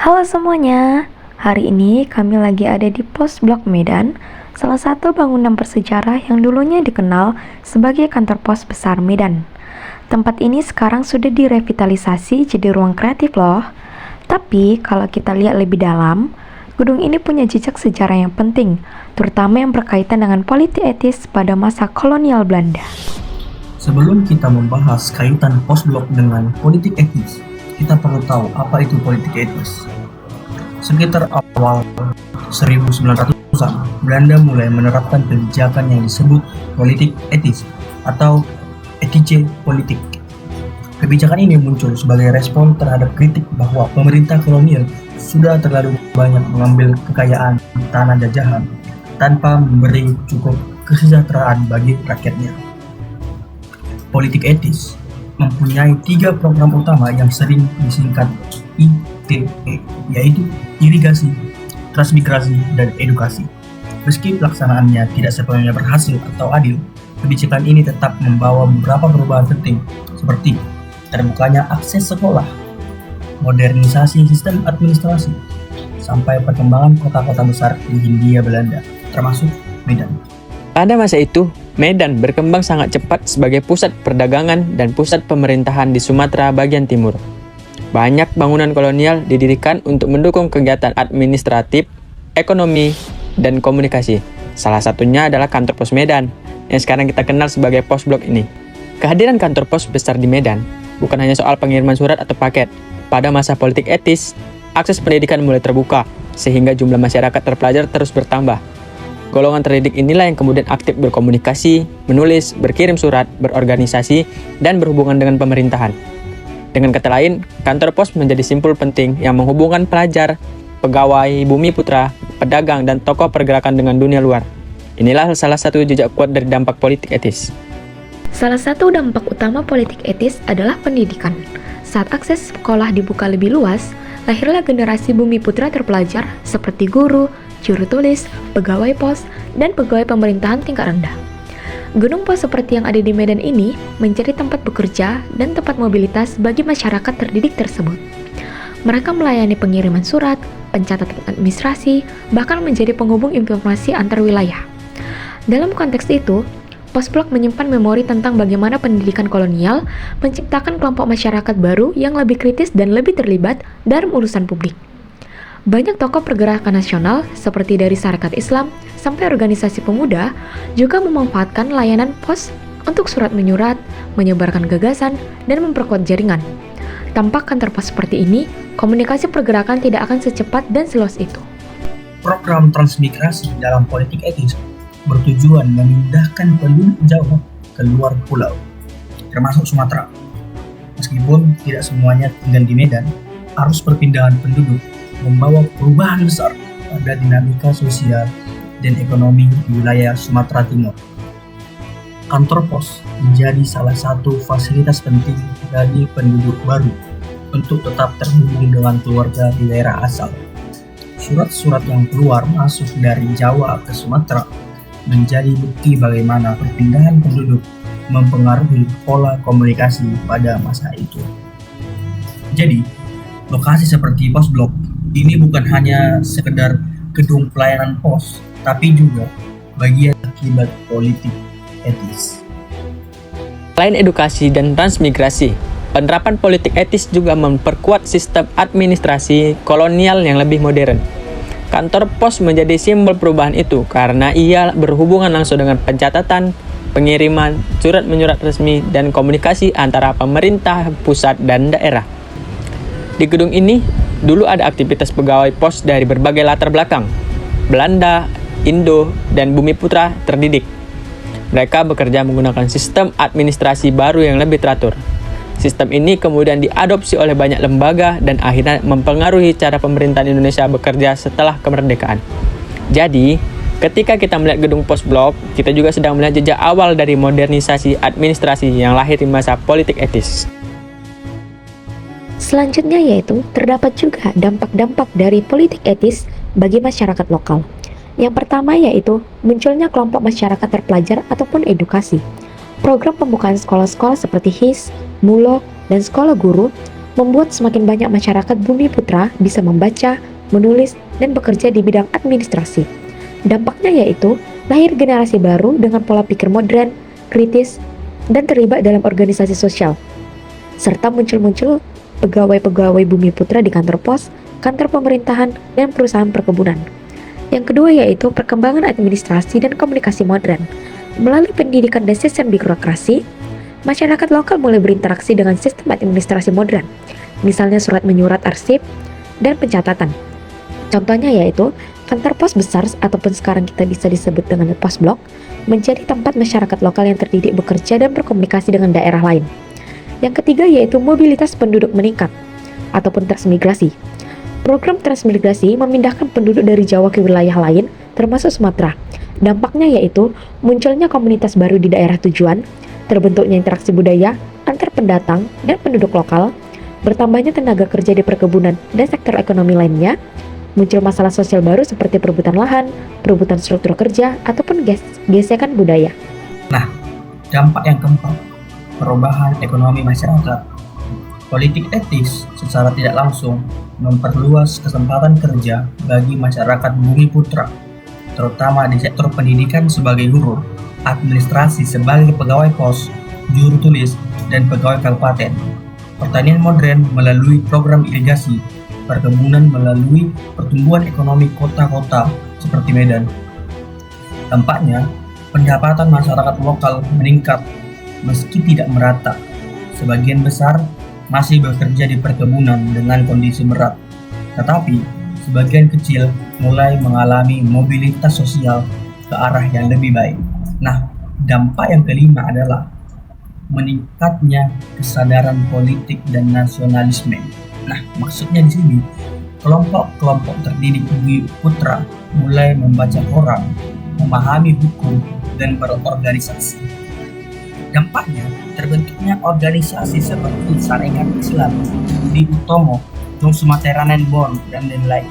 Halo semuanya, hari ini kami lagi ada di Pos Blok Medan, salah satu bangunan bersejarah yang dulunya dikenal sebagai kantor pos besar Medan. Tempat ini sekarang sudah direvitalisasi jadi ruang kreatif loh. Tapi kalau kita lihat lebih dalam, gedung ini punya jejak sejarah yang penting, terutama yang berkaitan dengan politik etis pada masa kolonial Belanda. Sebelum kita membahas kaitan pos blok dengan politik etis, kita perlu tahu apa itu politik etis. Sekitar awal 1900-an, Belanda mulai menerapkan kebijakan yang disebut politik etis atau ethische politik. Kebijakan ini muncul sebagai respon terhadap kritik bahwa pemerintah kolonial sudah terlalu banyak mengambil kekayaan tanah jajahan tanpa memberi cukup kesejahteraan bagi rakyatnya. Politik etis mempunyai 3 program utama yang sering disingkat ITE, yaitu irigasi, transmigrasi, dan edukasi. Meski pelaksanaannya tidak sepenuhnya berhasil atau adil, kebijakan ini tetap membawa beberapa perubahan penting, seperti terbukanya akses sekolah, modernisasi sistem administrasi, sampai perkembangan kota-kota besar di Hindia Belanda, termasuk Medan. Pada masa itu, Medan berkembang sangat cepat sebagai pusat perdagangan dan pusat pemerintahan di Sumatera bagian timur. Banyak bangunan kolonial didirikan untuk mendukung kegiatan administratif, ekonomi, dan komunikasi. Salah satunya adalah kantor pos Medan, yang sekarang kita kenal sebagai pos blok ini. Kehadiran kantor pos besar di Medan bukan hanya soal pengiriman surat atau paket. Pada masa politik etis, akses pendidikan mulai terbuka, sehingga jumlah masyarakat terpelajar terus bertambah. Golongan terdidik inilah yang kemudian aktif berkomunikasi, menulis, berkirim surat, berorganisasi, dan berhubungan dengan pemerintahan. Dengan kata lain, kantor pos menjadi simpul penting yang menghubungkan pelajar, pegawai, bumi putra, pedagang, dan tokoh pergerakan dengan dunia luar. Inilah salah satu jejak kuat dari dampak politik etis. Salah satu dampak utama politik etis adalah pendidikan. Saat akses sekolah dibuka lebih luas, lahirlah generasi bumi putra terpelajar seperti guru, juru tulis, pegawai pos, dan pegawai pemerintahan tingkat rendah. Gedung pos seperti yang ada di Medan ini menjadi tempat bekerja dan tempat mobilitas bagi masyarakat terdidik tersebut. Mereka melayani pengiriman surat, pencatatan administrasi, bahkan menjadi penghubung informasi antar wilayah. Dalam konteks itu, pos blok menyimpan memori tentang bagaimana pendidikan kolonial menciptakan kelompok masyarakat baru yang lebih kritis dan lebih terlibat dalam urusan publik. Banyak tokoh pergerakan nasional, seperti dari Sarekat Islam sampai organisasi pemuda, juga memanfaatkan layanan pos untuk surat menyurat, menyebarkan gagasan, dan memperkuat jaringan. Tanpa kantor pos seperti ini, komunikasi pergerakan tidak akan secepat dan seluas itu. Program transmigrasi dalam politik etis bertujuan memindahkan penduduk Jawa ke luar pulau, termasuk Sumatera. Meskipun tidak semuanya tinggal di Medan, arus perpindahan penduduk membawa perubahan besar pada dinamika sosial dan ekonomi di wilayah Sumatera Timur. Kantor pos menjadi salah satu fasilitas penting bagi penduduk baru untuk tetap terhubung dengan keluarga di daerah asal. Surat-surat yang keluar masuk dari Jawa ke Sumatera menjadi bukti bagaimana perpindahan penduduk mempengaruhi pola komunikasi pada masa itu. Jadi, lokasi seperti pos blok ini bukan hanya sekedar gedung pelayanan pos, tapi juga bagian akibat politik etis. Selain edukasi dan transmigrasi, penerapan politik etis juga memperkuat sistem administrasi kolonial yang lebih modern. Kantor pos menjadi simbol perubahan itu karena ia berhubungan langsung dengan pencatatan, pengiriman, surat menyurat resmi, dan komunikasi antara pemerintah pusat dan daerah. Di gedung ini, dulu ada aktivitas pegawai pos dari berbagai latar belakang, Belanda, Indo, dan bumi putra terdidik. Mereka bekerja menggunakan sistem administrasi baru yang lebih teratur. Sistem ini kemudian diadopsi oleh banyak lembaga dan akhirnya mempengaruhi cara pemerintahan Indonesia bekerja setelah kemerdekaan. Jadi, ketika kita melihat gedung pos blok, kita juga sedang melihat jejak awal dari modernisasi administrasi yang lahir di masa politik etis. Selanjutnya yaitu terdapat juga dampak-dampak dari politik etis bagi masyarakat lokal. Yang pertama yaitu munculnya kelompok masyarakat terpelajar ataupun edukasi. Program pembukaan sekolah-sekolah seperti HIS, MULO, dan sekolah guru membuat semakin banyak masyarakat Bumi Putra bisa membaca, menulis, dan bekerja di bidang administrasi. Dampaknya yaitu lahir generasi baru dengan pola pikir modern, kritis, dan terlibat dalam organisasi sosial. Serta muncul pegawai-pegawai Bumi Putra di kantor pos, kantor pemerintahan, dan perusahaan perkebunan. Yang kedua yaitu perkembangan administrasi dan komunikasi modern. Melalui pendidikan dan sistem birokrasi, masyarakat lokal mulai berinteraksi dengan sistem administrasi modern, misalnya surat menyurat arsip dan pencatatan. Contohnya yaitu kantor pos besar ataupun sekarang kita bisa disebut dengan pos blok menjadi tempat masyarakat lokal yang terdidik bekerja dan berkomunikasi dengan daerah lain. Yang ketiga yaitu mobilitas penduduk meningkat ataupun transmigrasi. Program transmigrasi memindahkan penduduk dari Jawa ke wilayah lain termasuk Sumatera. Dampaknya yaitu munculnya komunitas baru di daerah tujuan, terbentuknya interaksi budaya antar pendatang dan penduduk lokal, bertambahnya tenaga kerja di perkebunan dan sektor ekonomi lainnya, muncul masalah sosial baru seperti perebutan lahan, perebutan struktur kerja, ataupun gesekan budaya. Nah, dampak yang keempat, perubahan ekonomi masyarakat. Politik etis secara tidak langsung memperluas kesempatan kerja bagi masyarakat Bumi Putra, terutama di sektor pendidikan sebagai guru, administrasi sebagai pegawai pos, juru tulis, dan pegawai kabupaten, pertanian modern melalui program irigasi, perkebunan melalui pertumbuhan ekonomi kota-kota seperti Medan. Dampaknya, pendapatan masyarakat lokal meningkat meski tidak merata. Sebagian besar masih bekerja di perkebunan dengan kondisi berat, tetapi sebagian kecil mulai mengalami mobilitas sosial ke arah yang lebih baik. Nah, dampak yang kelima adalah meningkatnya kesadaran politik dan nasionalisme. Nah, maksudnya di sini kelompok-kelompok terdidik Bumi Putra mulai membaca Quran, memahami hukum, dan berorganisasi. Dampaknya terbentuknya organisasi seperti Saringan Islam, Budi Utomo, Jong Sumateranen Bon, dan lain-lain.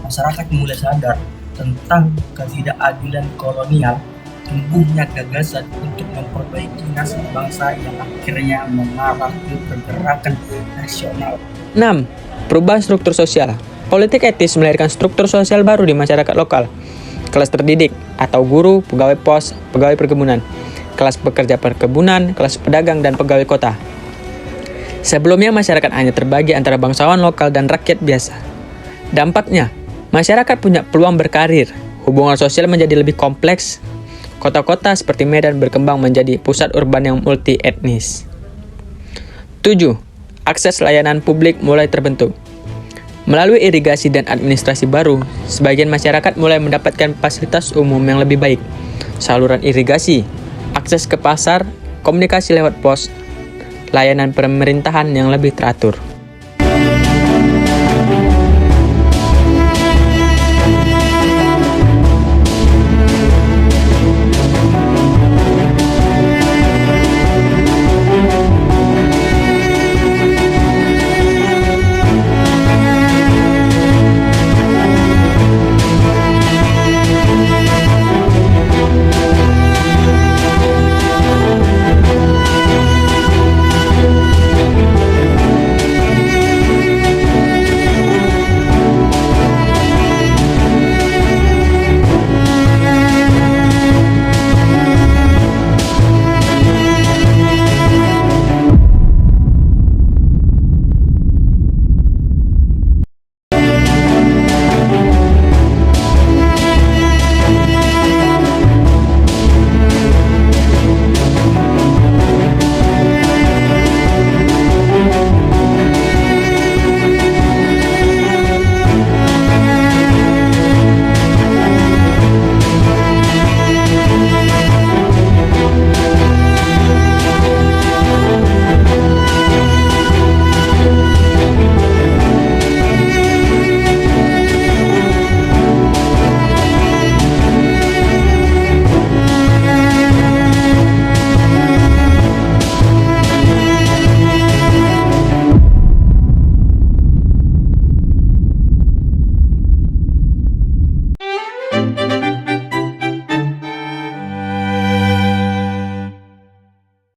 Masyarakat mulai sadar tentang ketidakadilan kolonial, tumbuhnya gagasan untuk memperbaiki nasib bangsa yang akhirnya mengarah ke pergerakan nasional. 6. Perubahan struktur sosial. Politik etis melahirkan struktur sosial baru di masyarakat lokal. Kelas terdidik atau guru, pegawai pos, pegawai perkebunan, kelas pekerja perkebunan, kelas pedagang, dan pegawai kota. Sebelumnya masyarakat hanya terbagi antara bangsawan lokal dan rakyat biasa. Dampaknya, masyarakat punya peluang berkarir, hubungan sosial menjadi lebih kompleks, kota-kota seperti Medan berkembang menjadi pusat urban yang multi etnis. 7. Akses layanan publik mulai terbentuk. Melalui irigasi dan administrasi baru, sebagian masyarakat mulai mendapatkan fasilitas umum yang lebih baik, saluran irigasi, akses ke pasar, komunikasi lewat pos, layanan pemerintahan yang lebih teratur.